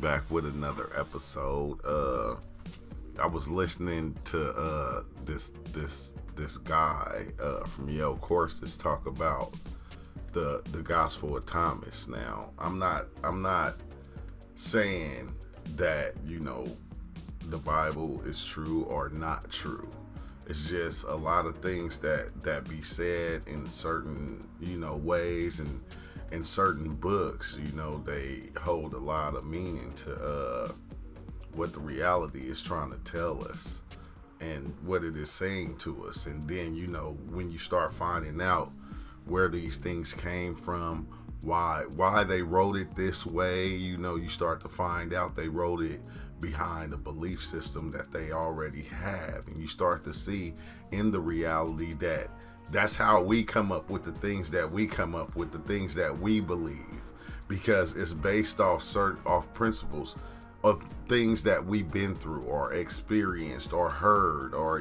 back with another episode. I was listening to this guy from YaleCourses talk about the Gospel of Thomas. Now, I'm not saying that, the Bible is true or not true. It's just a lot of things that be said in certain, ways, and in certain books, they hold a lot of meaning to what the reality is trying to tell us and what it is saying to us. And then, when you start finding out where these things came from, why they wrote it this way, you start to find out they wrote it behind a belief system that they already have. And you start to see in the reality that that's how we come up with the things that we come up with, the things that we believe, because it's based off principles of things that we've been through or experienced or heard or,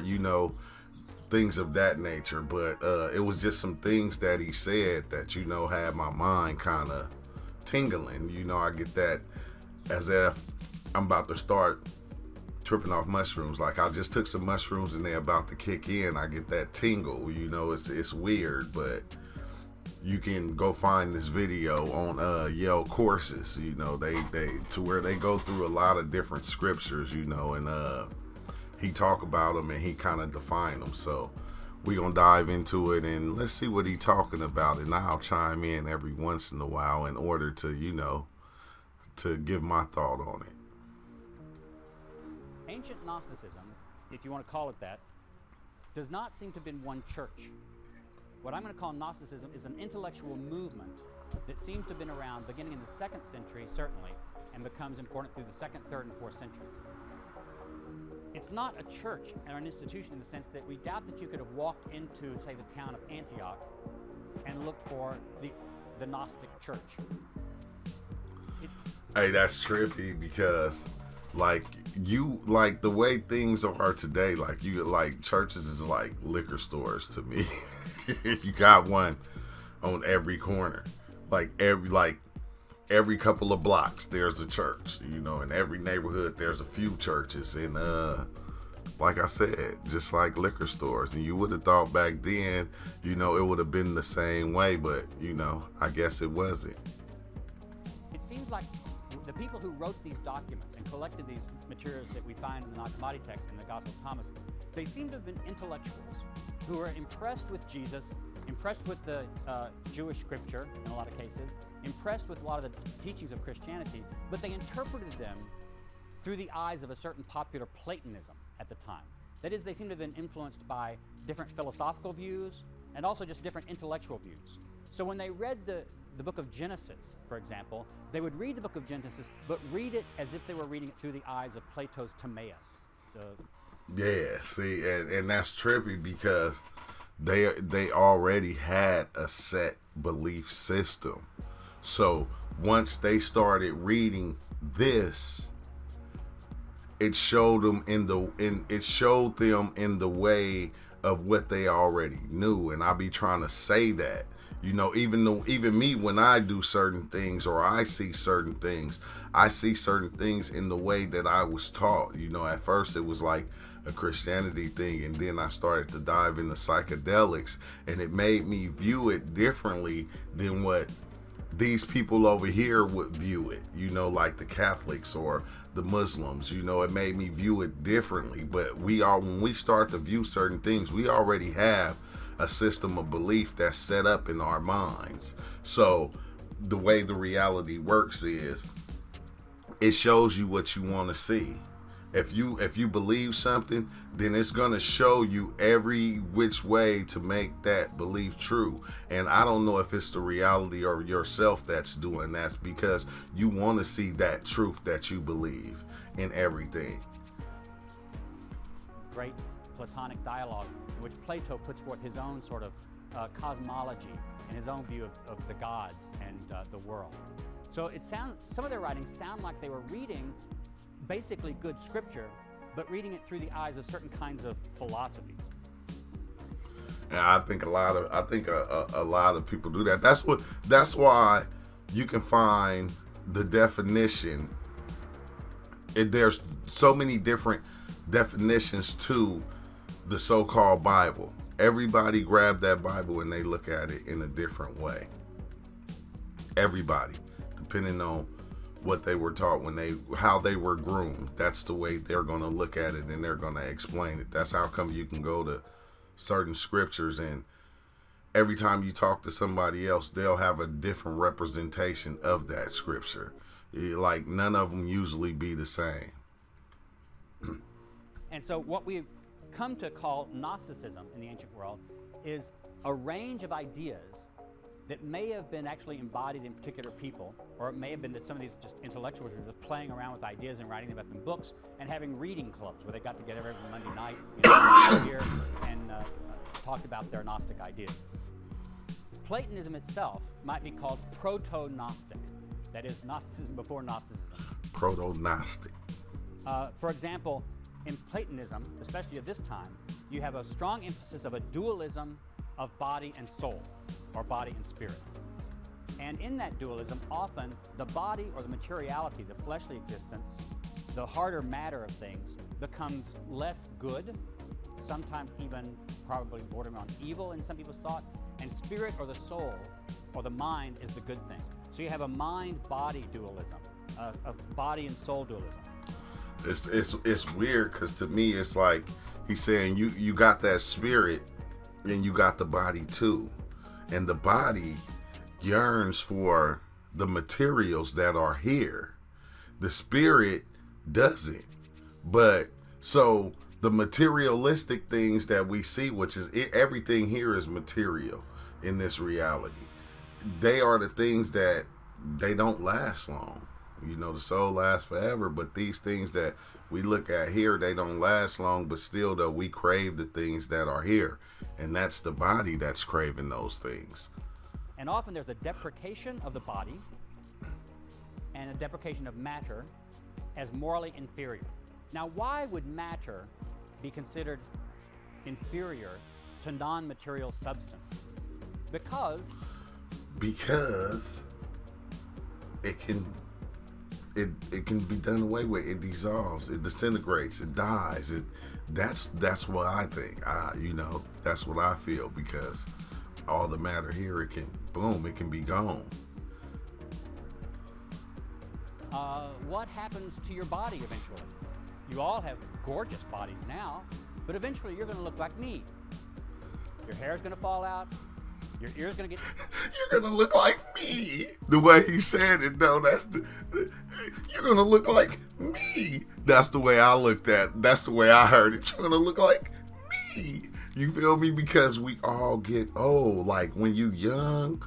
things of that nature. But it was just some things that he said that, had my mind kind of tingling. I get that as if I'm about to start tripping off mushrooms. Like I just took some mushrooms and they're about to kick in. I get that tingle, it's weird, but you can go find this video on YaleCourses. They to where they go through a lot of different scriptures, and he talk about them and he kind of define them. So we gonna dive into it and let's see what he talking about, and I'll chime in every once in a while in order to to give my thought on it. Ancient Gnosticism, if you want to call it that, does not seem to have been one church. What I'm going to call Gnosticism is an intellectual movement that seems to have been around beginning in the 2nd century, certainly, and becomes important through the 2nd, 3rd, and 4th centuries. It's not a church or an institution in the sense that we doubt that you could have walked into, say, the town of Antioch and looked for the Gnostic church. Hey, that's trippy because the way things are today, churches is like liquor stores to me. You got one on every corner, every couple of blocks there's a church, in every neighborhood there's a few churches. And like I said, just like liquor stores. And you would have thought back then, it would have been the same way, but I guess it wasn't. It seems like the people who wrote these documents and collected these materials that we find in the Nag Hammadi text in the Gospel of Thomas, they seem to have been intellectuals who were impressed with Jesus, impressed with the Jewish scripture in a lot of cases, impressed with a lot of the teachings of Christianity, but they interpreted them through the eyes of a certain popular Platonism at the time. That is, they seem to have been influenced by different philosophical views and also just different intellectual views. So when they read the book of Genesis, for example, they would read the book of Genesis, but read it as if they were reading it through the eyes of Plato's Timaeus. Yeah, see, and that's trippy because they already had a set belief system. So once they started reading this, it showed them in the way of what they already knew. And I be trying to say that, even me, when I do certain things or I see certain things in the way that I was taught. At first it was like a Christianity thing, and then I started to dive into psychedelics, and it made me view it differently than what these people over here would view it, like the Catholics or the Muslims. It made me view it differently. But when we start to view certain things, we already have a system of belief that's set up in our minds. So the way the reality works is it shows you what you want to see. If you believe something, then it's going to show you every which way to make that belief true. And I don't know if it's the reality or yourself that's doing that, because you want to see that truth that you believe in everything. Great Platonic dialogue in which Plato puts forth his own sort of cosmology and his own view of the gods and the world. So some of their writings sound like they were reading basically good scripture, but reading it through the eyes of certain kinds of philosophies. And I think a lot of people do that. That's why you can find the definition There's so many different definitions to the so-called Bible. Everybody grab that Bible and they look at it in a different way. Everybody, depending on what they were taught how they were groomed. That's the way they're going to look at it and they're going to explain it. That's how come you can go to certain scriptures and every time you talk to somebody else, they'll have a different representation of that scripture. Like none of them usually be the same. And so what we've come to call Gnosticism in the ancient world is a range of ideas that may have been actually embodied in particular people, or it may have been that some of these just intellectuals were just playing around with ideas and writing them up in books and having reading clubs where they got together every Monday night here and talked about their Gnostic ideas. Platonism itself might be called proto-Gnostic. That is, Gnosticism before Gnosticism. Proto-Gnostic. For example, in Platonism, especially at this time, you have a strong emphasis of a dualism of body and soul, or body and spirit. And in that dualism, often the body or the materiality, the fleshly existence, the harder matter of things becomes less good, sometimes even probably bordering on evil in some people's thought, and spirit or the soul or the mind is the good thing. So you have a mind-body dualism, a body and soul dualism. It's weird because to me it's like he's saying you got that spirit and you got the body too, and the body yearns for the materials that are here. The spirit doesn't. But so the materialistic things that we see, which is everything here is material in this reality. They are the things that they don't last long. You know, the soul lasts forever, but these things that we look at here, they don't last long, but still though we crave the things that are here. And that's the body that's craving those things. And often there's a deprecation of the body and a deprecation of matter as morally inferior. Now, why would matter be considered inferior to non-material substance? Because it can be done away with. It dissolves, it disintegrates, it dies. That's what I think. That's what I feel, because all the matter here, it can be gone. What happens to your body eventually? You all have gorgeous bodies now, but eventually you're going to look like me. Your hair's going to fall out. Your ear's going to get... You're going to look like me. The way he said it, though, you're going to look like me. That's the way I looked at. That's the way I heard it. You're going to look like me. You feel me? Because we all get old. Like when you young,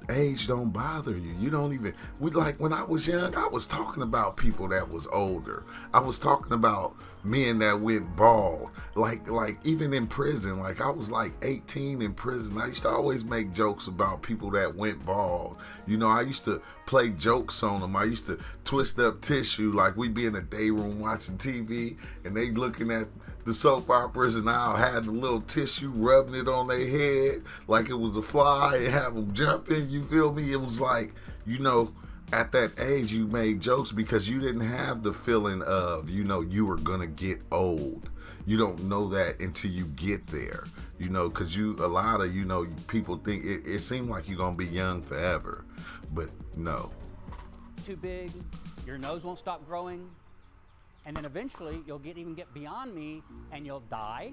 age don't bother you. You don't even, when I was young, I was talking about people that was older. I was talking about men that went bald. Like even in prison, like I was like 18 in prison. I used to always make jokes about people that went bald. You know, I used to play jokes on them. I used to twist up tissue, like we'd be in a day room watching TV and they looking at the soap operas, and I'll have the little tissue rubbing it on their head like it was a fly and have them jumping. You feel me? It was like, at that age you made jokes because you didn't have the feeling of, you were gonna get old. You don't know that until you get there, because a lot of, people think it seems like you're gonna be young forever, but no. Too big, your nose won't stop growing. And then eventually you'll get beyond me, and you'll die,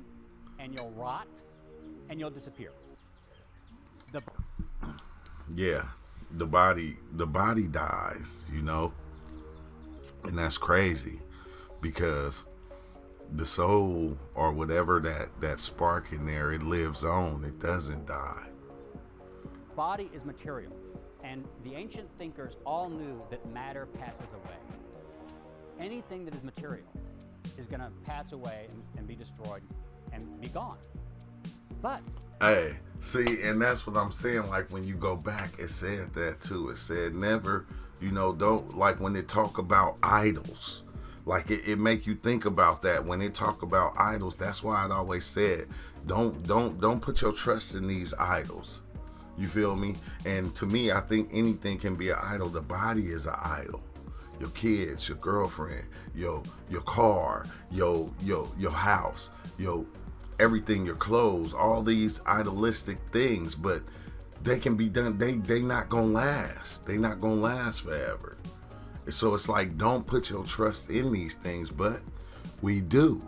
and you'll rot, and you'll disappear. Yeah, the body dies, and that's crazy, because the soul or whatever that spark in there, it lives on. It doesn't die. Body is material, and the ancient thinkers all knew that matter passes away. Anything that is material is going to pass away and be destroyed and be gone. But hey, see, and that's what I'm saying. Like when you go back, it said that too. It said never, don't, like when they talk about idols, like it make you think about that. When they talk about idols, that's why I'd always said, don't put your trust in these idols. You feel me? And to me, I think anything can be an idol. The body is an idol. your kids, your girlfriend, your car, your house, your everything, your clothes, all these idealistic things, but they can be done. They not gonna last. They not gonna last forever. So it's like, don't put your trust in these things, but we do.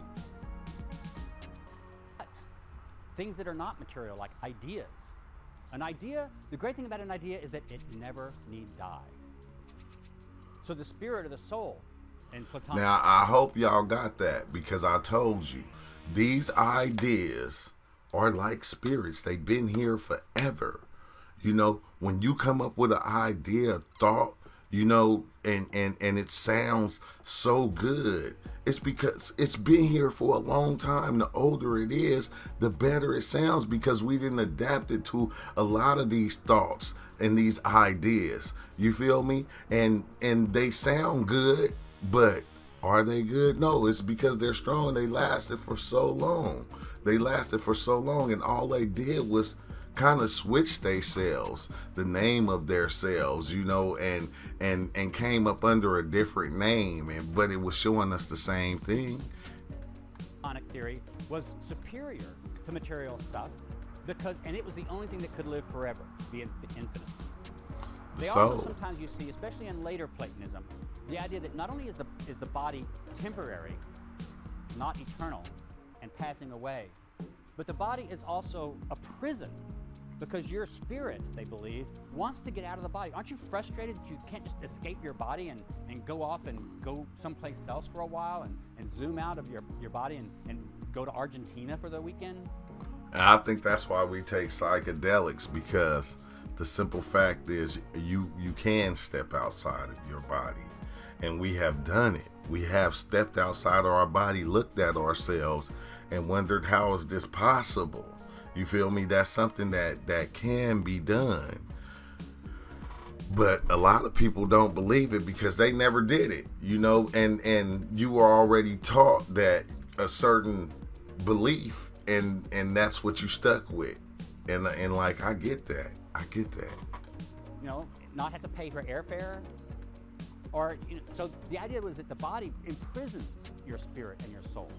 Things that are not material, like ideas. An idea, the great thing about an idea is that it never need die. So the spirit or the soul in Platonic. Now, I hope y'all got that, because I told you, these ideas are like spirits. They've been here forever. You know, when you come up with an idea, thought, you know, and it sounds so good, it's because it's been here for a long time. The older it is, the better it sounds, because we didn't adapt it to a lot of these thoughts and these ideas. You feel me? And they sound good, but are they good? No, it's because they're strong. They lasted for so long. And all they did was kind of switch themselves, the name of their selves, you know, and came up under a different name, but it was showing us the same thing. Platonic theory was superior to material stuff and it was the only thing that could live forever, the infinite. They also sometimes you see, especially in later Platonism, the idea that not only is the body temporary, not eternal, and passing away, but the body is also a prison, because your spirit, they believe, wants to get out of the body. Aren't you frustrated that you can't just escape your body and go off and go someplace else for a while and zoom out of your body and go to Argentina for the weekend? And I think that's why we take psychedelics, because the simple fact is you can step outside of your body. And we have done it. We have stepped outside of our body, looked at ourselves, and wondered, how is this possible? You feel me? That's something that can be done. But a lot of people don't believe it because they never did it, you know, and you were already taught that a certain belief, and that's what you stuck with. And like, I get that. You know, not have to pay for airfare. Or, you know, so the idea was that the body imprisons your spirit and your soul.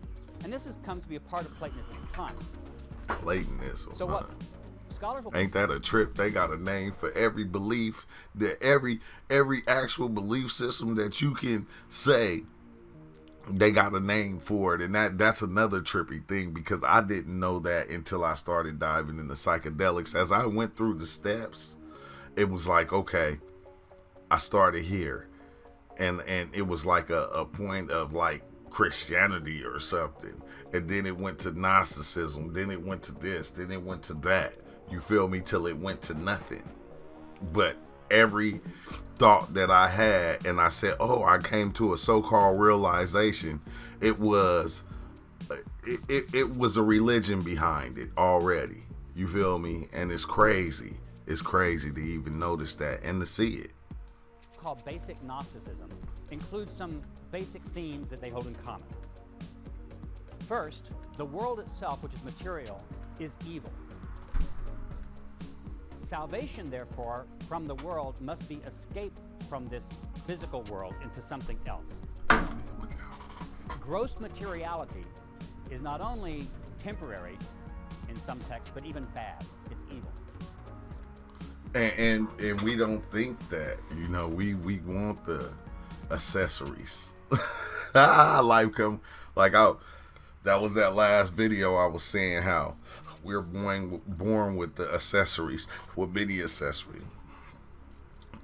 And this has come to be a part of Platonism in time. Platonism. So what scholars will... Ain't that a trip? They got a name for every belief, that every actual belief system that you can say, they got a name for it. And that's another trippy thing, because I didn't know that until I started diving into psychedelics. As I went through the steps, it was like, okay, I started here. And it was like a point of like Christianity or something. And then it went to Gnosticism. Then it went to this. Then it went to that. You feel me? Till it went to nothing. But every thought that I had, and I said, oh, I came to a so-called realization, it was a religion behind it already. You feel me? And it's crazy. It's crazy to even notice that and to see it. Called basic Gnosticism includes some basic themes that they hold in common. First, the world itself, which is material, is evil. Salvation, therefore, from the world must be escape from this physical world into something else. Gross materiality is not only temporary in some texts, but even bad. It's evil. And we don't think that, you know, we want the accessories. Life come like that was that last video I was saying how we're born with the accessories, with many accessories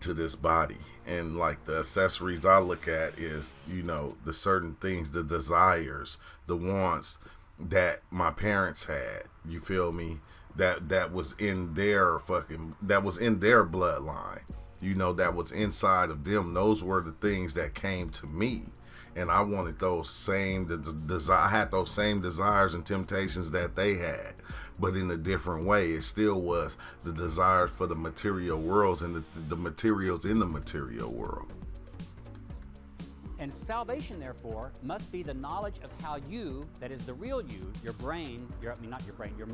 to this body. And like the accessories I look at is, you know, the certain things, the desires, the wants that my parents had. You feel me? That was in their bloodline, you know, that was inside of them. Those were the things that came to me, and I wanted those same I had those same desires and temptations that they had, but in a different way. It still was the desires for the material worlds and the materials in the material world. And salvation, therefore, must be the knowledge of how you, that is the real you, your brain, your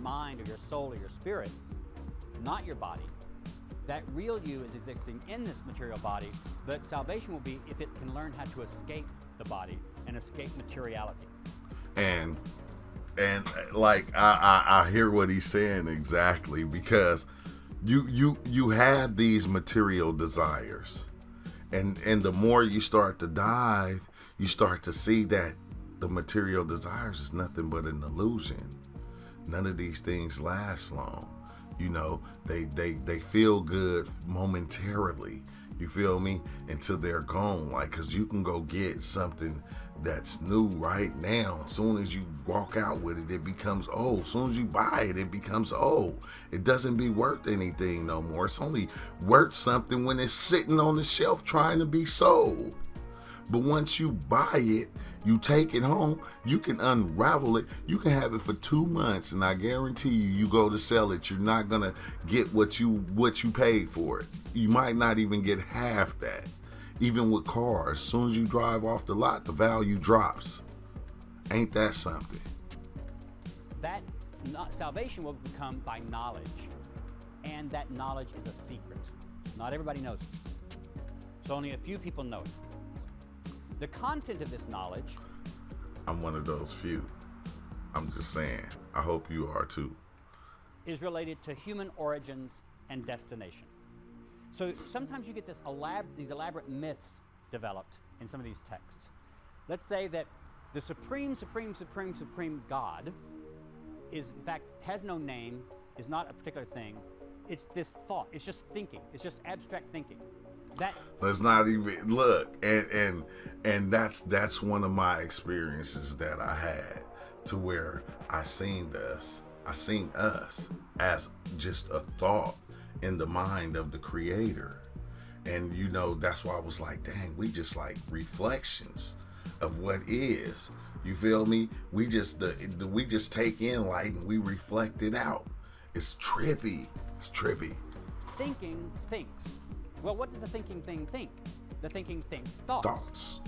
mind or your soul or your spirit, not your body, that real you is existing in this material body, but salvation will be if it can learn how to escape the body and escape materiality. And like I hear what he's saying exactly, because you have these material desires, and the more you start to dive, you start to see that the material desires is nothing but an illusion. None of these things last long. You know, they feel good momentarily, you feel me, until they're gone. Like, cause you can go get something that's new right now. As soon as you walk out with it, it becomes old. As soon as you buy it, it becomes old. It doesn't be worth anything no more. It's only worth something when it's sitting on the shelf trying to be sold. But once you buy it, you take it home, you can unravel it, you can have it for 2 months, and I guarantee you go to sell it, you're not gonna get what you paid for it. You might not even get half that. Even with cars, as soon as you drive off the lot, the value drops. Ain't that something? That salvation will become by knowledge, and that knowledge is a secret. Not everybody knows it. So only a few people know it. The content of this knowledge, I'm one of those few. I'm just saying, I hope you are too, is related to human origins and destination. So sometimes you get these elaborate myths developed in some of these texts. Let's say that the supreme God is, in fact, has no name, is not a particular thing. It's this thought. It's just thinking. It's just abstract thinking. Let's not even look, and that's one of my experiences that I had, to where I seen us as just a thought in the mind of the Creator. And you know, that's why I was like, dang, we just like reflections of what is. You feel me? We just take in light and we reflect it out. It's trippy. Thinking thinks. Well, what does the thinking thing think? The thinking thinks thoughts.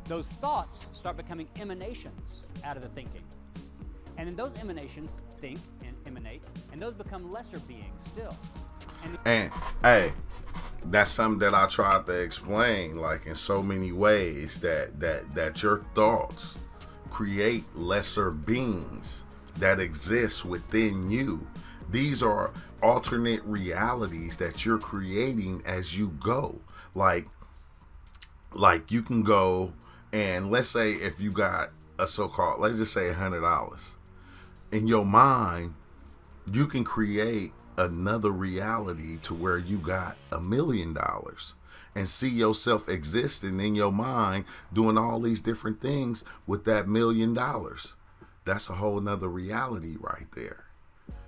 Those thoughts start becoming emanations out of the thinking. And then those emanations think and emanate, and those become lesser beings still. And hey, that's something that I tried to explain, like in so many ways, that your thoughts create lesser beings that exist within you. These are alternate realities that you're creating as you go. Like you can go and let's say if you got a so-called, let's just say $100 in your mind, you can create another reality to where you got $1 million and see yourself existing in your mind doing all these different things with that $1 million. That's a whole nother reality right there.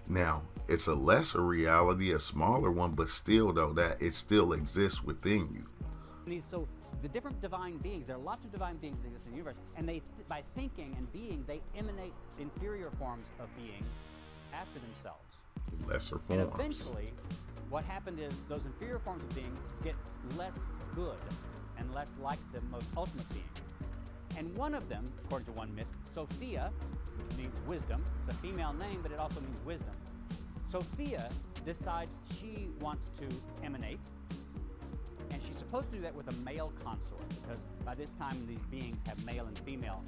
Now, it's a lesser reality, a smaller one, but still though, that it still exists within you. So the different divine beings, there are lots of divine beings that exist in the universe, and they, by thinking and being, they emanate inferior forms of being after themselves. Lesser forms. And eventually, what happened is those inferior forms of being get less good and less like the most ultimate being. And one of them, according to one myth, Sophia, which means wisdom, it's a female name, but it also means wisdom. Sophia decides she wants to emanate, and she's supposed to do that with a male consort, because by this time these beings have male and female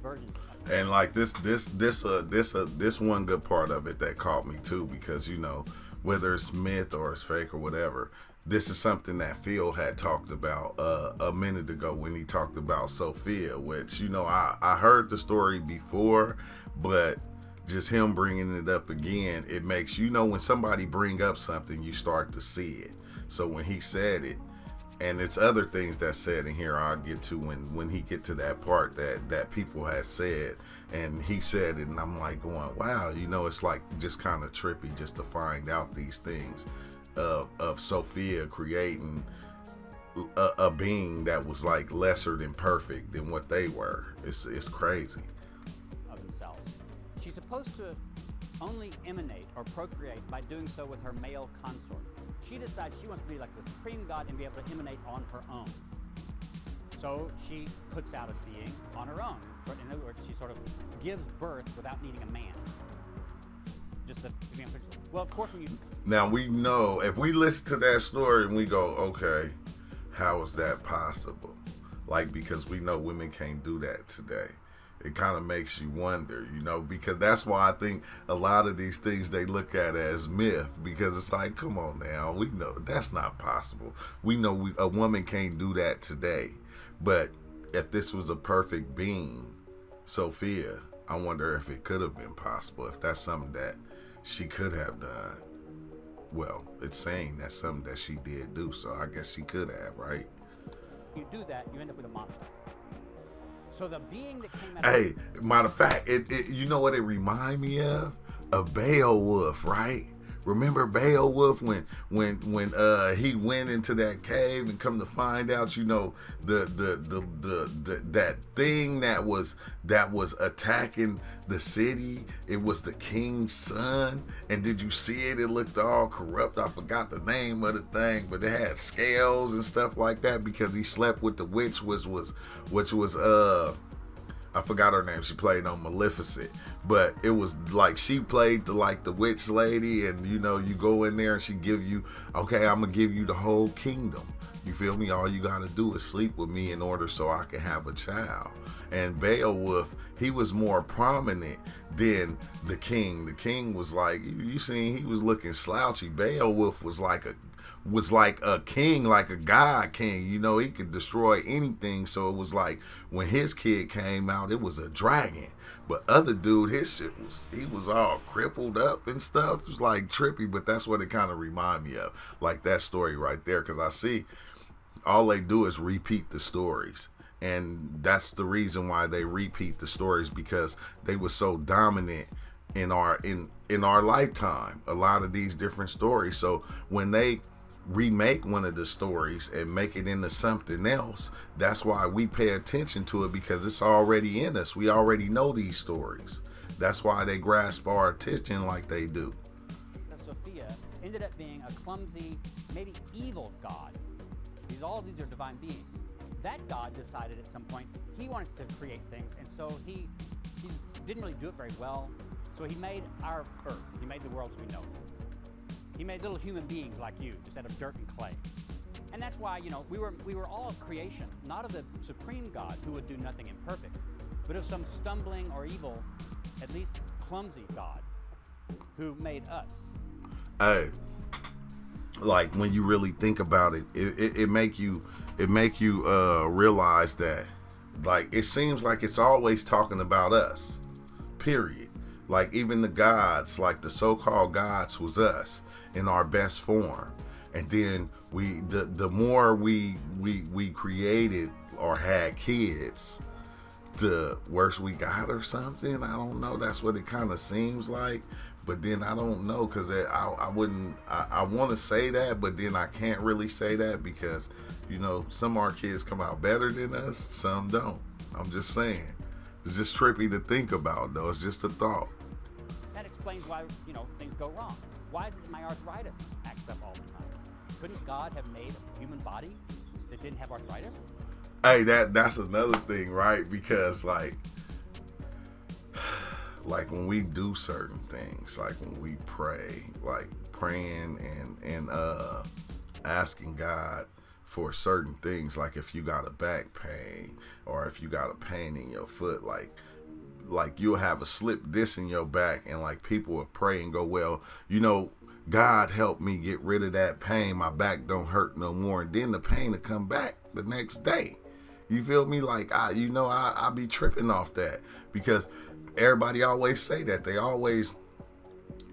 versions of them. And like this one good part of it that caught me too, because you know, whether it's myth or it's fake or whatever, this is something that Phil had talked about a minute ago when he talked about Sophia, which, you know, I heard the story before, but just him bringing it up again, it makes, you know, when somebody bring up something, you start to see it. So when he said it, and it's other things that said in here I'll get to when he get to that part that people had said, and he said it, and I'm like going, wow, you know, it's like just kind of trippy just to find out these things of Sophia creating a being that was like lesser than perfect than what they were. It's crazy. Of themselves. She's supposed to only emanate or procreate by doing so with her male consort. She decides she wants to be like the supreme God and be able to emanate on her own. So she puts out a being on her own. In other words, she sort of gives birth without needing a man. Just to be unpredictable. Well, of course, when you... Now, we know, if we listen to that story and we go, okay, how is that possible? Like, because we know women can't do that today. It kind of makes you wonder, you know, because that's why I think a lot of these things they look at as myth, because it's like, come on now, we know that's not possible. We know a woman can't do that today. But if this was a perfect being, Sophia, I wonder if it could have been possible, if that's something that she could have done. Well, it's saying that's something that she did do, so I guess she could have, right? You do that, you end up with a monster. So the being that came out... Hey, matter of fact, it you know what it remind me of? Of Beowulf, right? Remember Beowulf when he went into that cave and come to find out, you know, the that thing that was attacking the city, it was the king's son. And did you see it? It looked all corrupt. I forgot the name of the thing, but it had scales and stuff like that because he slept with the witch, which was I forgot her name. She played on Maleficent, but it was like she played the witch lady, and you know, you go in there and she give you, okay, I'm gonna give you the whole kingdom. You feel me? All you gotta do is sleep with me in order so I can have a child. And Beowulf, he was more prominent than the king. The king was like, you seen, he was looking slouchy. Beowulf was like a king, like a god king. You know, he could destroy anything. So it was like when his kid came out, it was a dragon. But other dude, his shit he was all crippled up and stuff. It was like trippy, but that's what it kind of remind me of. Like that story right there. Because I see all they do is repeat the stories. And that's the reason why they repeat the stories, because they were so dominant in our lifetime, a lot of these different stories. So when they remake one of the stories and make it into something else, that's why we pay attention to it, because it's already in us. We already know these stories. That's why they grasp our attention like they do. Sophia ended up being a clumsy, maybe evil god. All of these are divine beings. That god decided at some point he wanted to create things, and so he didn't really do it very well. So he made our earth. He made the world as we know it. He made little human beings like you, just out of dirt and clay. And that's why, you know, we were all of creation, not of the supreme God who would do nothing imperfect, but of some stumbling or evil, at least clumsy God who made us. Hey, like when you really think about it, it make you realize that, like, it seems like it's always talking about us, period. Like even the gods, like the so-called gods, was us in our best form. And then the more we created or had kids, the worse we got or something. I don't know. That's what it kind of seems like. But then I don't know, because I want to say that, but then I can't really say that, because, you know, some of our kids come out better than us, some don't. I'm just saying. It's just trippy to think about, though. It's just a thought. That explains why, you know, things go wrong. Why is it that my arthritis acts up all the time? Couldn't God have made a human body that didn't have arthritis? Hey, that's another thing, right? Because like when we do certain things, like when we pray, like praying and asking God for certain things, like if you got a back pain or if you got a pain in your foot, like you'll have a slip disc in your back, and like people will pray and go, well, you know, God help me get rid of that pain, my back don't hurt no more, and then the pain will come back the next day. You feel me? Like I be tripping off that, because everybody always say that. They always,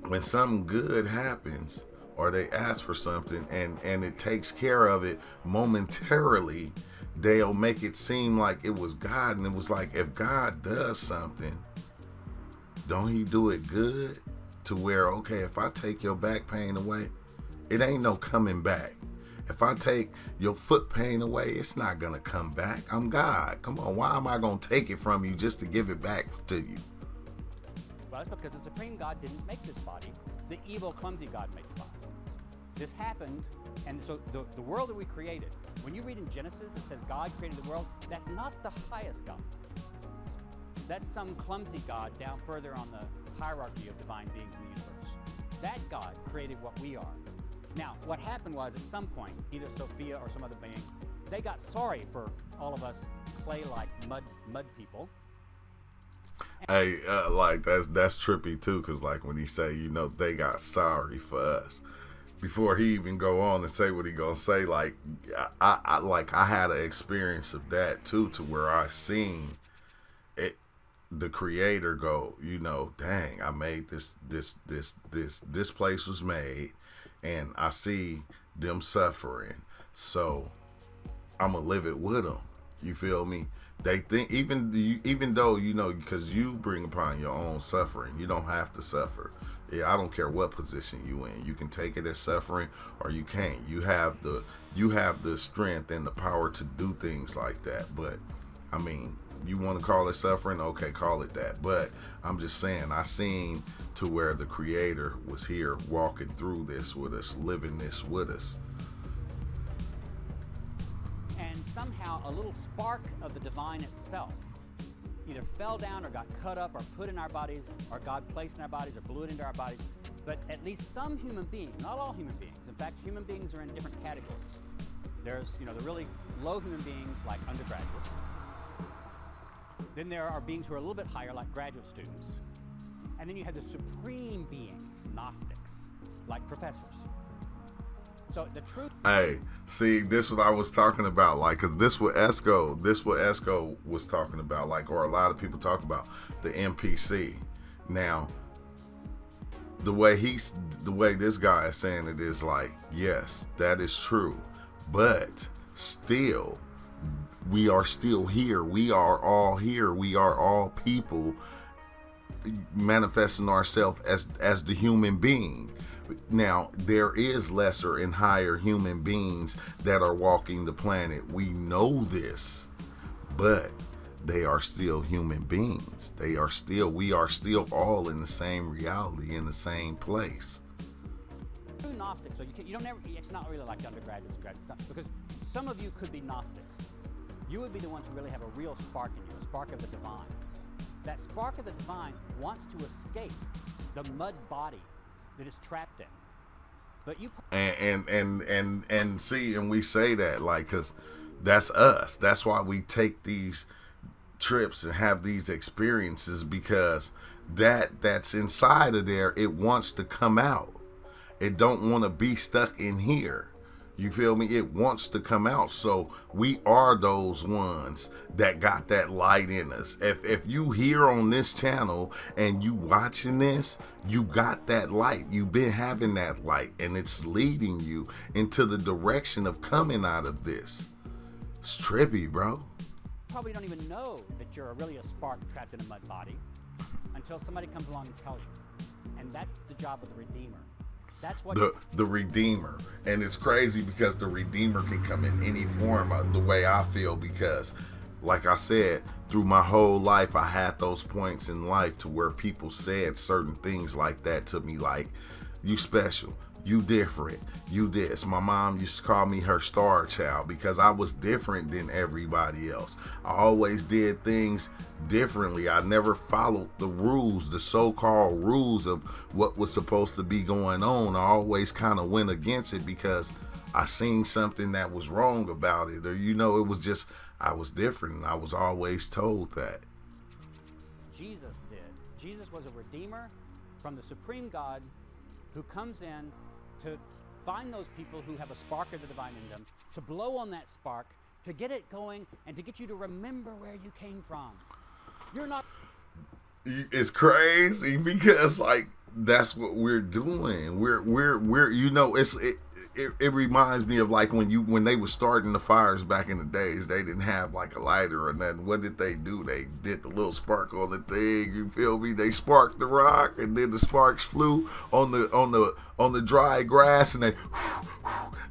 when something good happens or they ask for something and it takes care of it momentarily, they'll make it seem like it was God. And it was like, if God does something, don't he do it good? To where, okay, if I take your back pain away, it ain't no coming back. If I take your foot pain away, it's not gonna come back. I'm God. Come on, why am I gonna take it from you just to give it back to you? Well, that's because the supreme God didn't make this body. The evil, clumsy God made the body. This happened, and so the world that we created, when you read in Genesis, it says God created the world. That's not the highest God. That's some clumsy God down further on the hierarchy of divine beings in the universe. That God created what we are. Now, what happened was, at some point, either Sophia or some other being, they got sorry for all of us clay-like mud people. Hey, like that's trippy too, because like when he say, you know, they got sorry for us, before he even go on and say what he gonna say, like I had an experience of that too, to where I seen it, the creator go, you know, dang, I made this place was made, and I see them suffering, so I'm gonna live it with them. You feel me? They think even though, you know, because you bring upon your own suffering, you don't have to suffer. Yeah, I don't care what position you in. You can take it as suffering, or you can't. You have the strength and the power to do things like that. But I mean, you want to call it suffering? Okay, call it that. But I'm just saying, I seen to where the creator was here walking through this with us, living this with us. Somehow a little spark of the divine itself either fell down or got cut up or put in our bodies, or God placed in our bodies or blew it into our bodies. But at least some human beings, not all human beings, in fact, human beings are in different categories. There's, you know, the really low human beings like undergraduates. Then there are beings who are a little bit higher like graduate students. And then you have the supreme beings, Gnostics, like professors. So the truth. Hey, see, this what I was talking about, like, cause this what Esco was talking about, like, or a lot of people talk about the NPC. Now, the way this guy is saying it is like, yes, that is true, but still, we are still here. We are all here. We are all people manifesting ourselves as the human being. Now, there is lesser and higher human beings that are walking the planet. We know this, but they are still human beings. We are still all in the same reality, in the same place. True Gnostics, so you don't ever, it's not really like undergraduates and graduates, because some of you could be Gnostics. You would be the ones who really have a real spark in you, a spark of the divine. That spark of the divine wants to escape the mud body that is trapped in. But you and see, and we say that like, cause that's us. That's why we take these trips and have these experiences, because that's inside of there, it wants to come out. It don't want to be stuck in here. You feel me? It wants to come out. So we are those ones that got that light in us. If you here on this channel and you watching this, you got that light. You've been having that light, and it's leading you into the direction of coming out of this. It's trippy, bro. Probably don't even know that you're really a spark trapped in a mud body until somebody comes along and tells you. And that's the job of the Redeemer. That's what the Redeemer. And it's crazy because the Redeemer can come in any form, the way I feel, because like I said, through my whole life, I had those points in life to where people said certain things like that to me, like, you special, you different, you this. My mom used to call me her star child because I was different than everybody else. I always did things differently. I never followed the rules, the so-called rules of what was supposed to be going on. I always kind of went against it because I seen something that was wrong about it, or, you know, it was just, I was different, and I was always told that. Jesus did. Jesus was a redeemer from the supreme God who comes in to find those people who have a spark of the divine in them, to blow on that spark, to get it going, and to get you to remember where you came from. You're not... It's crazy because, like, that's what we're doing. We're you know, it reminds me of like when they were starting the fires back in the days. They didn't have like a lighter or nothing. What did they do? They did the little spark on the thing. You feel me? They sparked the rock, and then the sparks flew on the dry grass, and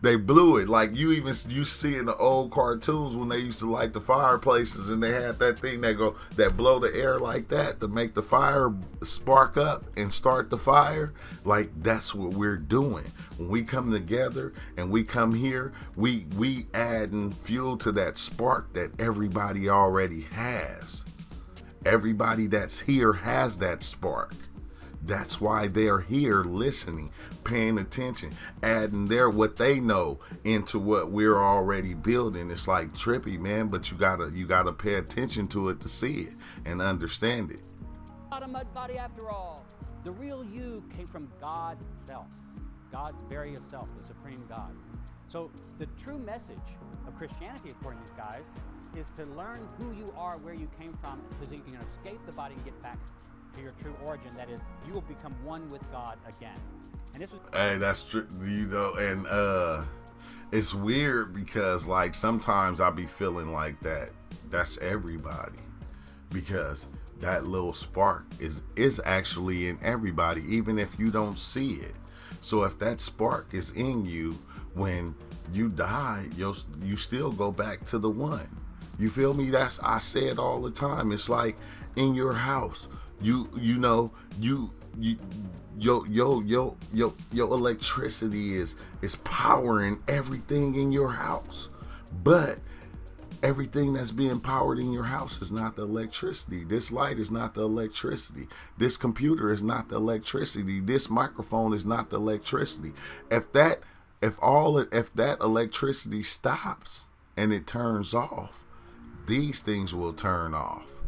they blew it. Like you see in the old cartoons when they used to light the fireplaces, and they had that thing that blow the air like that to make the fire spark up and start the fire. Like, that's what we're doing. When we come together and we come here, we adding fuel to that spark that everybody already has. Everybody that's here has that spark. That's why they're here listening, paying attention, adding what they know into what we're already building. It's like trippy, man, but you gotta pay attention to it to see it and understand it. Not a mud body after all. The real you came from God Himself, God's very self, the supreme God. So the true message of Christianity, according to these guys, is to learn who you are, where you came from, so that you can escape the body and get back to your true origin. That is, you will become one with God again. And this was. Hey, that's true, and it's weird because like sometimes I be feeling like that's everybody, because that little spark is actually in everybody, even if you don't see it. So if that spark is in you, when you die, you still go back to the one. You feel me? I say it all the time. It's like in your house, your electricity is powering everything in your house, but everything that's being powered in your house is not the electricity. This light is not the electricity. This computer is not the electricity. This microphone is not the electricity. If that electricity stops and it turns off, these things will turn off.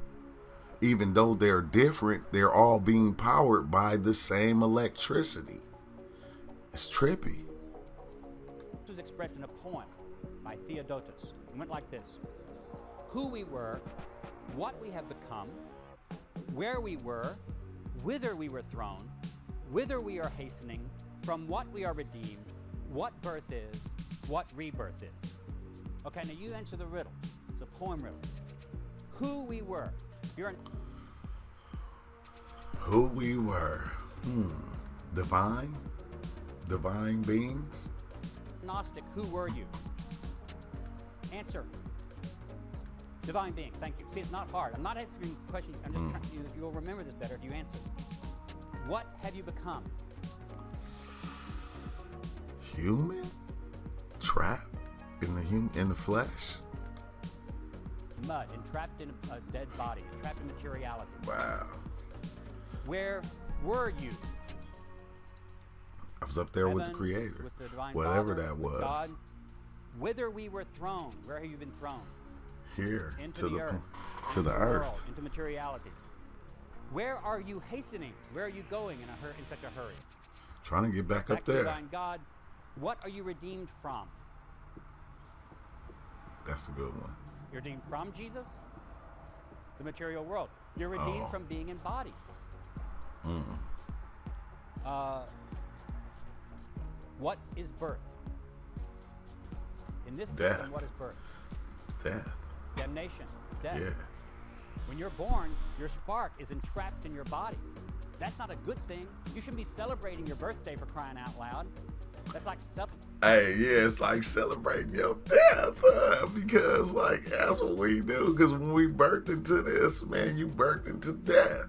Even though they're different, they're all being powered by the same electricity. It's trippy. This was expressed in a poem by Theodotus. It went like this: who we were, what we have become, where we were, whither we were thrown, whither we are hastening, from what we are redeemed, what birth is, what rebirth is. Okay, now you answer the riddle. It's a poem riddle. Who we were. Who we were. Divine beings. Gnostic, who were you? Answer. Divine being, thank you. See, it's not hard. I'm not answering questions. I'm just trying, you'll remember this better if you answer. What have you become? Human? Trapped in the flesh? Mud, entrapped in a dead body, entrapped in materiality. Wow. Where were you? I was up there with the Creator, with the Divine whatever Father, that was. God. Whither we were thrown. Where have you been thrown? Here, into the earth, to the earth, world, into materiality. Where are you hastening? Where are you going in such a hurry? Trying to get back up there. To Divine God. What are you redeemed from? That's a good one. You're redeemed from Jesus, the material world. You're redeemed from being embodied. What is birth? In this system, what is birth? Death. Damnation. Death. Yeah. When you're born, your spark is entrapped in your body. That's not a good thing. You shouldn't be celebrating your birthday, for crying out loud. That's like Hey, yeah, it's like celebrating your death, because like that's what we do. Because when we birthed into this, man, you birthed into death.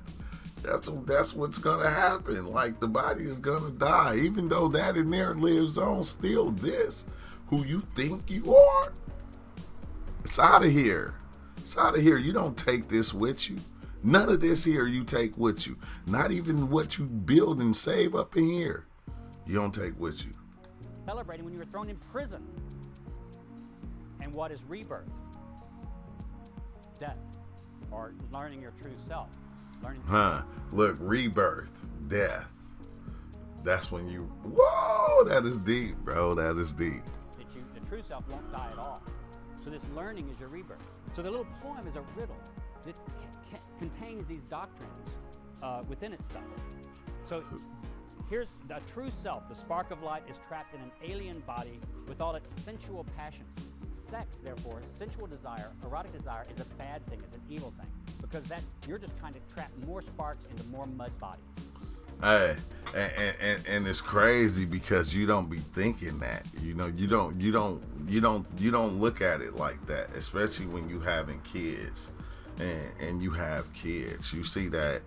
That's what's gonna happen. Like the body is gonna die, even though that in there lives on. Still, this who you think you are, it's out of here. It's out of here. You don't take this with you. None of this here you take with you. Not even what you build and save up in here. You don't take with you. Celebrating when you were thrown in prison. And what is rebirth? Death. Or learning your true self. Look, rebirth, death. That's when you, whoa, that is deep, bro. That is deep. The true self won't die at all. So this learning is your rebirth. So the little poem is a riddle that contains these doctrines within itself. So here's the true self. The spark of light is trapped in an alien body with all its sensual passions. Sex, therefore, sensual desire, erotic desire, is a bad thing, it's an evil thing. Because that you're just trying to trap more sparks into more mud bodies. Hey, and it's crazy because you don't be thinking that. You don't look at it like that, especially when you having kids and you have kids. You see that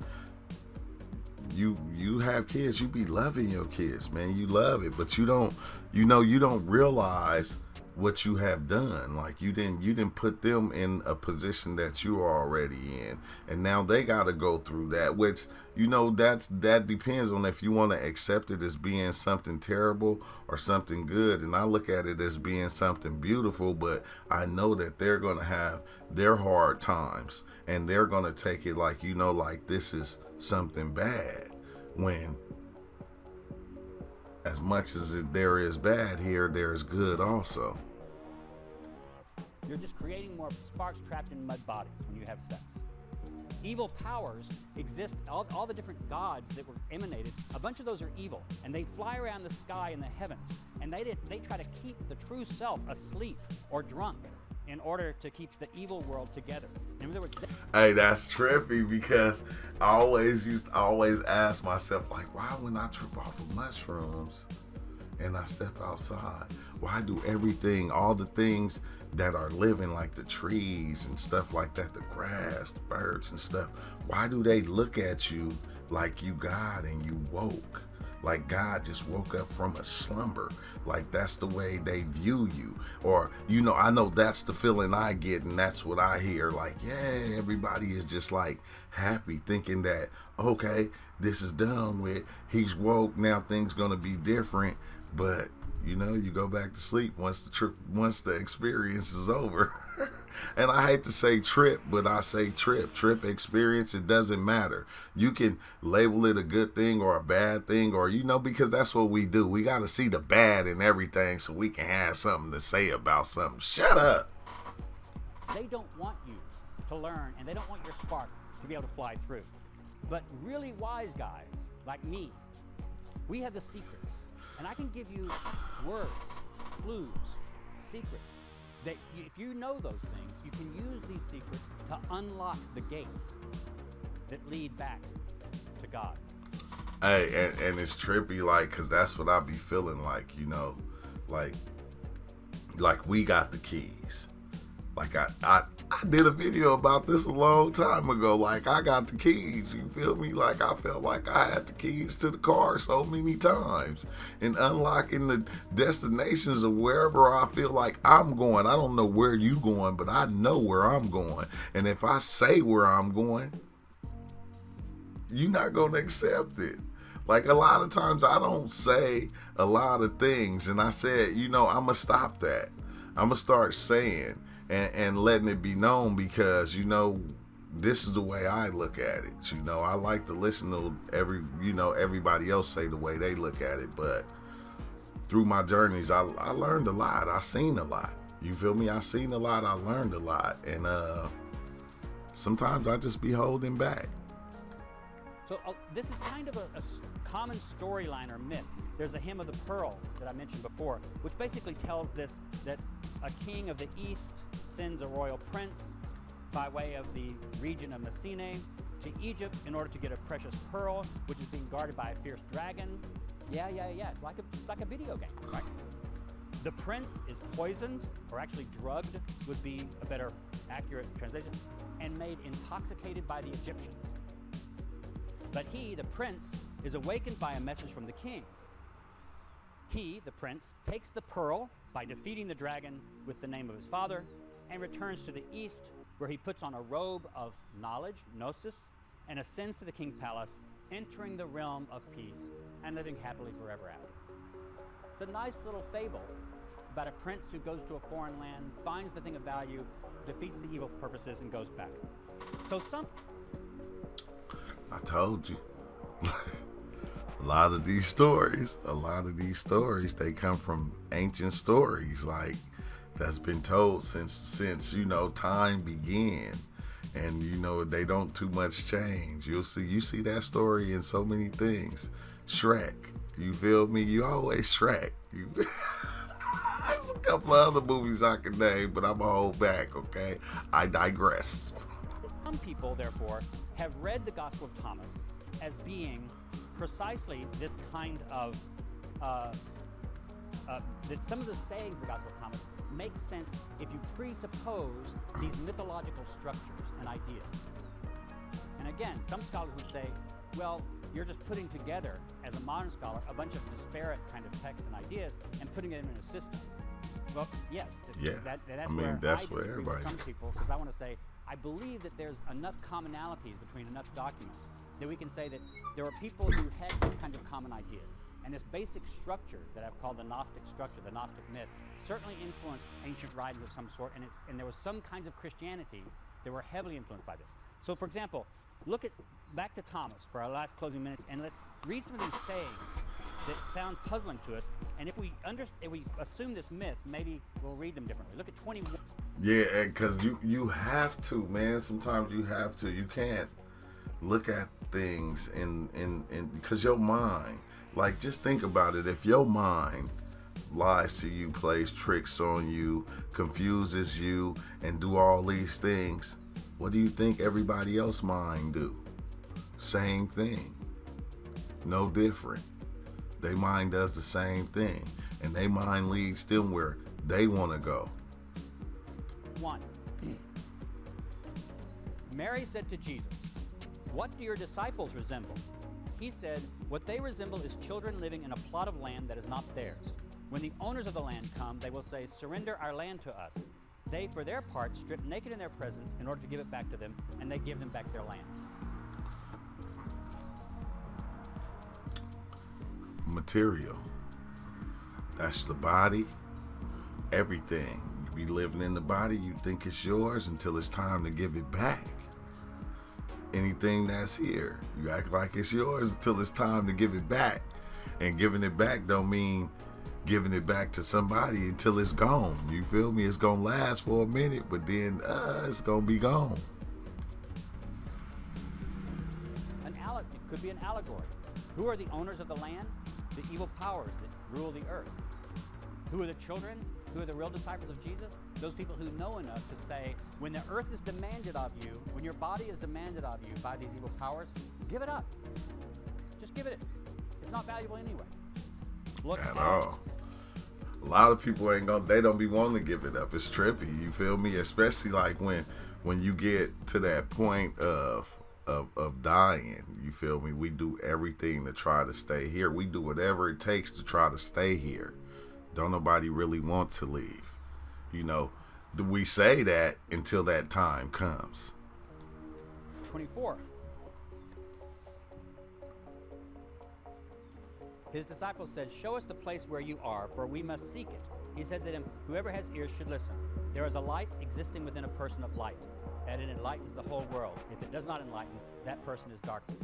you have kids, you be loving your kids, man. You love it, but you don't realize what you have done. Like you didn't put them in a position that you are already in, and now they got to go through that, which, that depends on if you want to accept it as being something terrible or something good. And I look at it as being something beautiful, but I know that they're going to have their hard times, and they're going to take it like, like this is something bad, when as much as there is bad here, there is good also. You're just creating more sparks trapped in mud bodies when you have sex. Evil powers exist, all the different gods that were emanated, a bunch of those are evil, and they fly around the sky in the heavens, and they try to keep the true self asleep or drunk in order to keep the evil world together. In other words, hey, that's trippy, because I always ask myself, like, why when I trip off of mushrooms and I step outside, why do all the things that are living, like the trees and stuff like that, the grass, the birds and stuff, why do they look at you like you God and you woke? Like God just woke up from a slumber. Like that's the way they view you. Or, I know that's the feeling I get, and that's what I hear. Like, yeah, everybody is just like happy, thinking that, okay, this is done with. He's woke, now things gonna be different. But you go back to sleep once the experience is over. And I hate to say trip, but I say trip experience. It doesn't matter. You can label it a good thing or a bad thing, or, because that's what we do. We got to see the bad in everything so we can have something to say about something. Shut up. They don't want you to learn, and they don't want your spark to be able to fly through. But really wise guys like me, we have the secrets. And I can give you words, clues, secrets, that if you know those things, you can use these secrets to unlock the gates that lead back to God. Hey, and it's trippy, like, because that's what I be feeling like, like we got the keys. Like I did a video about this a long time ago. Like, I got the keys, you feel me? Like, I felt like I had the keys to the car so many times, and unlocking the destinations of wherever I feel like I'm going. I don't know where you going, but I know where I'm going. And if I say where I'm going, you're not going to accept it. Like, a lot of times I don't say a lot of things, and I said, I'm going to stop that. I'm going to start saying and letting it be known, because, this is the way I look at it. I like to listen to everybody else say the way they look at it. But through my journeys, I learned a lot. I seen a lot. You feel me? I seen a lot. I learned a lot. And sometimes I just be holding back. So this is kind of a common storyline or myth. There's a hymn of the pearl that I mentioned before, which basically tells this, that a king of the east sends a royal prince by way of the region of Messene to Egypt in order to get a precious pearl, which is being guarded by a fierce dragon. Yeah. It's like a video game, right? The prince is poisoned, or actually drugged would be a better accurate translation, and made intoxicated by the Egyptians. But he, the prince, is awakened by a message from the king. He, the prince, takes the pearl by defeating the dragon with the name of his father, and returns to the east, where he puts on a robe of knowledge, gnosis, and ascends to the king's palace, entering the realm of peace and living happily forever after. It's a nice little fable about a prince who goes to a foreign land, finds the thing of value, defeats the evil purposes, and goes back. So I told you. A lot of these stories, they come from ancient stories, like, that's been told since time began. And they don't too much change. You see that story in so many things. Shrek, you feel me? You always Shrek. There's a couple of other movies I can name, but I'm gonna hold back, okay? I digress. Some people, therefore, have read the Gospel of Thomas as being precisely this kind of, that some of the sayings of the Gospel of Thomas make sense if you presuppose these mythological structures and ideas. And again, some scholars would say, well, you're just putting together, as a modern scholar, a bunch of disparate kind of texts and ideas and putting it in a system. Well, yes, that's where I disagree everybody. with some people, because I want to say I believe that there's enough commonalities between enough documents that we can say that there are people who had these kinds of common ideas. And this basic structure that I've called the Gnostic structure, the Gnostic myth, certainly influenced ancient writings of some sort, and there was some kinds of Christianity that were heavily influenced by this. So, for example, back to Thomas for our last closing minutes, and let's read some of these sayings that sound puzzling to us. And if we assume this myth, maybe we'll read them differently. Look at 21. Yeah, because you have to, man. Sometimes you have to. You can't look at things in because your mind, like, just think about it. If your mind lies to you, plays tricks on you, confuses you, and do all these things, what do you think everybody else's mind do? Same thing. No different. Their mind does the same thing, and their mind leads them where they want to go. 1. Mary said to Jesus, "What do your disciples resemble?" He said, "What they resemble is children living in a plot of land that is not theirs. When the owners of the land come, they will say, 'Surrender our land to us.' They, for their part, strip naked in their presence in order to give it back to them, and they give them back their land." Material. That's the body. Everything. You be living in the body, you think it's yours until it's time to give it back. Anything that's here, you act like it's yours until it's time to give it back. And giving it back don't mean giving it back to somebody until it's gone. You feel me? It's gonna last for a minute, but then it's gonna be gone. It could be an allegory. Who are the owners of the land? The evil powers that rule the earth. Who are the children? Who are the real disciples of Jesus? Those people who know enough to say, when the earth is demanded of you, when your body is demanded of you by these evil powers, give it up. Just give it. It's not valuable anyway. Look at all. A lot of people they don't be wanting to give it up. It's trippy, you feel me? Especially like when you get to that point of dying, you feel me? We do everything to try to stay here. We do whatever it takes to try to stay here. Don't nobody really want to leave. You know, we say that until that time comes. 24. His disciples said, "Show us the place where you are, for we must seek it." He said to them, "Whoever has ears should listen. There is a light existing within a person of light, and it enlightens the whole world. If it does not enlighten, that person is darkness."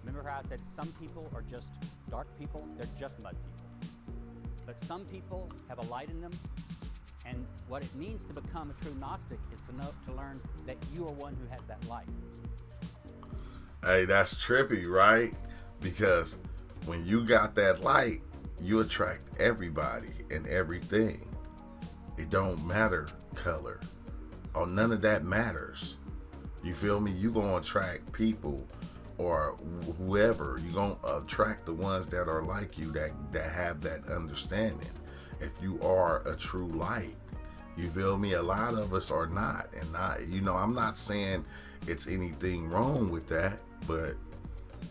Remember how I said some people are just dark people? They're just mud people. But some people have a light in them, and what it means to become a true Gnostic is to learn that you are one who has that light. Hey, that's trippy, right? Because when you got that light, you attract everybody and everything. It don't matter color, or none of that matters. You feel me? You gonna attract people or whoever. You gonna attract the ones that are like you, that have that understanding. If you are a true light, you feel me? A lot of us are not, and I'm not saying it's anything wrong with that, but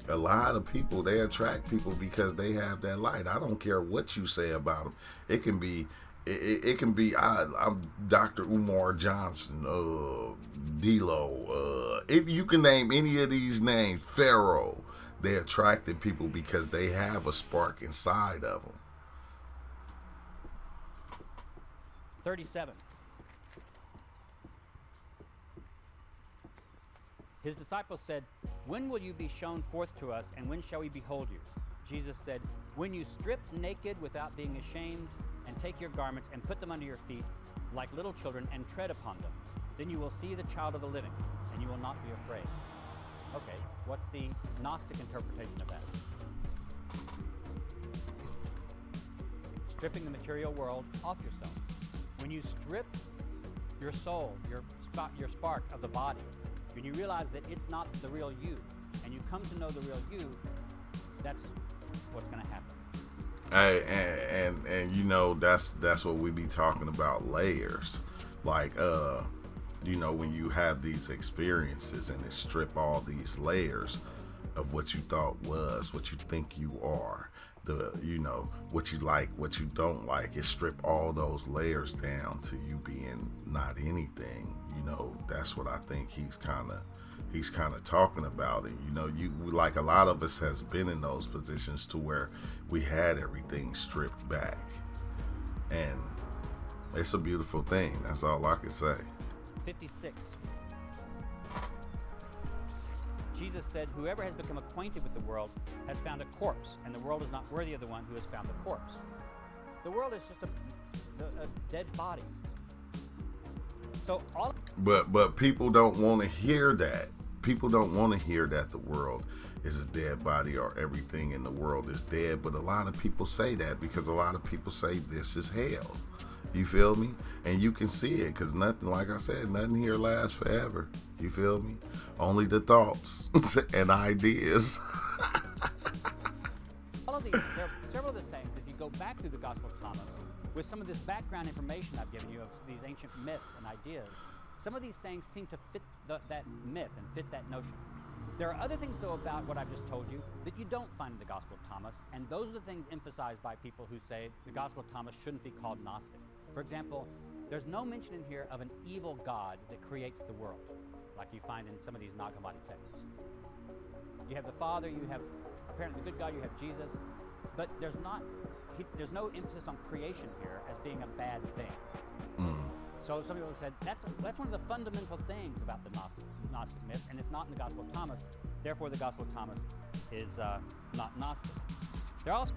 a lot of people, they attract people because they have that light. I don't care what you say about them. It can be I'm Dr. Umar Johnson, D-Lo, if you can name any of these names, Pharaoh. They attracted people because they have a spark inside of them. 37. His disciples said, "When will you be shown forth to us, and when shall we behold you?" Jesus said, "When you strip naked without being ashamed, and take your garments and put them under your feet like little children and tread upon them, then you will see the child of the living, and you will not be afraid." Okay, what's the Gnostic interpretation of that? Stripping the material world off yourself. When you strip your soul, your spark of the body, when you realize that it's not the real you, and you come to know the real you, that's what's going to happen. Hey, and that's what we be talking about, layers. Like, when you have these experiences and it strip all these layers, of what you thought was, what you think you are, what you like, what you don't like. It strip all those layers down to you being not anything. That's what I think he's kind of talking about. And like a lot of us has been in those positions to where we had everything stripped back, and it's a beautiful thing. That's all I can say. 56. Jesus said, "Whoever has become acquainted with the world has found a corpse, and the world is not worthy of the one who has found the corpse." The world is just a dead body. So But people don't want to hear that. People don't want to hear that the world is a dead body or everything in the world is dead. But a lot of people say that because a lot of people say this is hell. You feel me? And you can see it because nothing, like I said, nothing here lasts forever. You feel me? Only the thoughts and ideas. All of these, there are several of the sayings, if you go back through the Gospel of Thomas, with some of this background information I've given you of these ancient myths and ideas, some of these sayings seem to fit that myth and fit that notion. There are other things, though, about what I've just told you that you don't find in the Gospel of Thomas, and those are the things emphasized by people who say the Gospel of Thomas shouldn't be called Gnostic. For example, there's no mention in here of an evil God that creates the world, like you find in some of these Nag Hammadi texts. You have the Father, you have apparently the good God, you have Jesus, but there's no emphasis on creation here as being a bad thing. So some people have said that's one of the fundamental things about the Gnostic myth, and it's not in the Gospel of Thomas. Therefore, the Gospel of Thomas is not Gnostic. They're also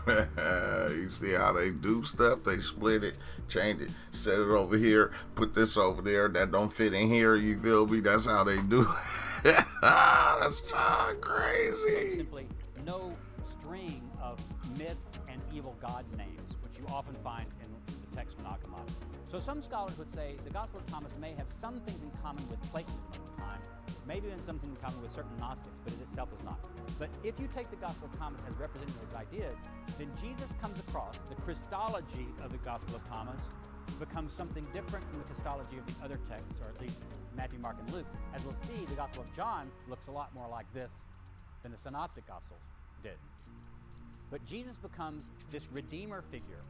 You see how they do stuff? They split it, change it, set it over here, put this over there. That don't fit in here. You feel me? That's how they do it. That's crazy. Simply no string of myths and evil gods names, which you often find in the text of Nag Hammadi. So some scholars would say the Gospel of Thomas may have some things in common with Platonism at the time, maybe even something in common with certain Gnostics, but it itself is not. But if you take the Gospel of Thomas as representing those ideas, then Jesus comes across, the Christology of the Gospel of Thomas becomes something different from the Christology of the other texts, or at least Matthew, Mark, and Luke. As we'll see, the Gospel of John looks a lot more like this than the Synoptic Gospels did. But Jesus becomes this Redeemer figure,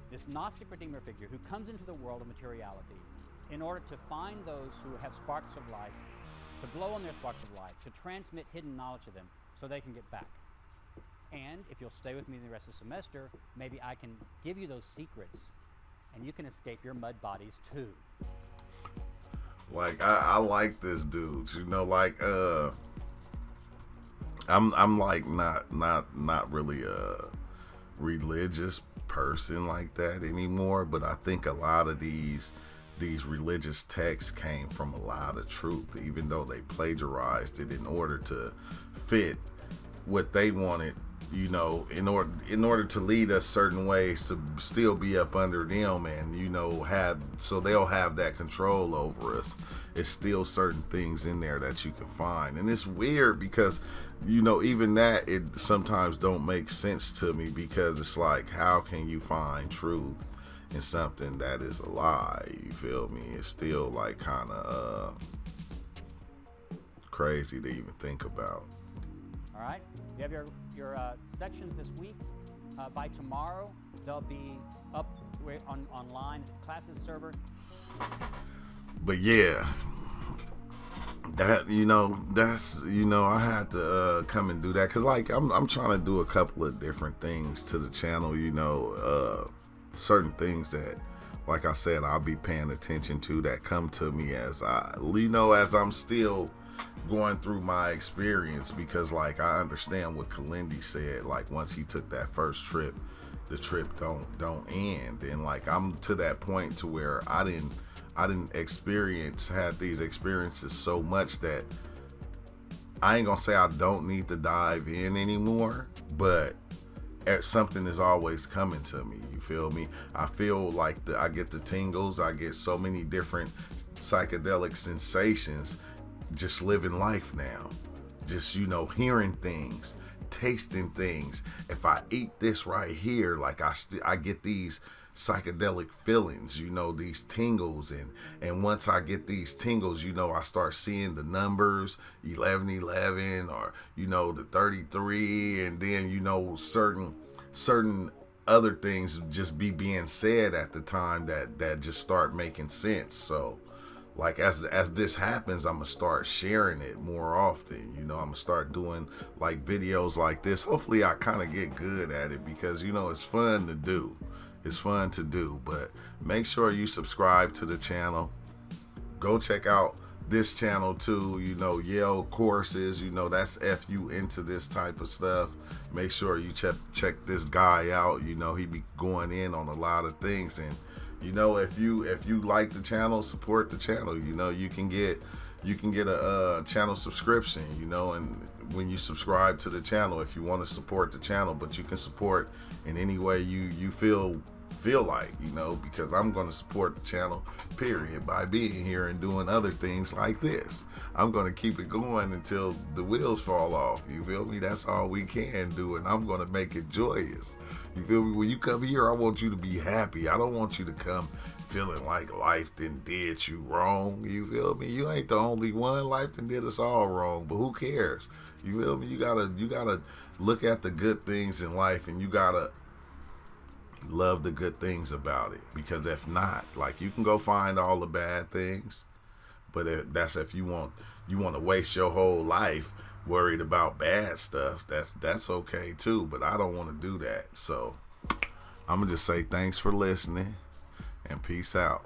this Gnostic Redeemer figure who comes into the world of materiality in order to find those who have sparks of light, to blow on their sparks of light, to transmit hidden knowledge to them so they can get back. And if you'll stay with me the rest of the semester, maybe I can give you those secrets and you can escape your mud bodies too. Like I like this dude, I'm like not really a religious person like that anymore, but I think a lot of these religious texts came from a lot of truth, even though they plagiarized it in order to fit what they wanted, in order to lead us certain ways to still be up under them and so they'll have that control over us. It's still certain things in there that you can find, and it's weird because even that, it sometimes don't make sense to me, because it's like, how can you find truth in something that is a lie? You feel me? It's still like kind of crazy to even think about. All right, you have your sections this week. By tomorrow, they'll be up online classes server. But yeah, that that's I had to come and do that because like I'm trying to do a couple of different things to the channel. Certain things that, like I said, I'll be paying attention to that come to me as as I'm still going through my experience, because like I understand what Kalindi said. Like once he took that first trip, the trip don't end, and like I'm to that point to where I didn't had these experiences so much that I ain't gonna say I don't need to dive in anymore, but something is always coming to me. You feel me? I feel like I get the tingles. I get so many different psychedelic sensations just living life now. Just, hearing things, tasting things. If I eat this right here, like I get these psychedelic feelings, you know, these tingles, and once I get these tingles, you know, I start seeing the numbers 1111 or, you know, the 33, and then, you know, certain other things just be being said at the time that just start making sense. So like as this happens, I'm gonna start sharing it more often. You know, I'm gonna start doing like videos like this. Hopefully I kind of get good at it, because, you know, it's fun to do. It's fun to do. But make sure you subscribe to the channel. Go check out this channel too, you know, YaleCourses, you know, that's if you into this type of stuff. Make sure you check this guy out. You know, he be going in on a lot of things. And you know, if you like the channel, support the channel. You know, you can get a channel subscription, you know, and when you subscribe to the channel, if you want to support the channel, but you can support in any way you feel like, you know, because I'm going to support the channel, period, by being here and doing other things like this. I'm going to keep it going until the wheels fall off. You feel me? That's all we can do, and I'm going to make it joyous. You feel me? When you come here, I want you to be happy. I don't want you to come feeling like life done did you wrong. You feel me? You ain't the only one. Life done did us all wrong, but who cares? You feel me? You gotta look at the good things in life, and you gotta love the good things about it. Because if not, like, you can go find all the bad things, but that's if you want to waste your whole life worried about bad stuff. That's okay too, but I don't want to do that. So I'm gonna just say thanks for listening, and peace out.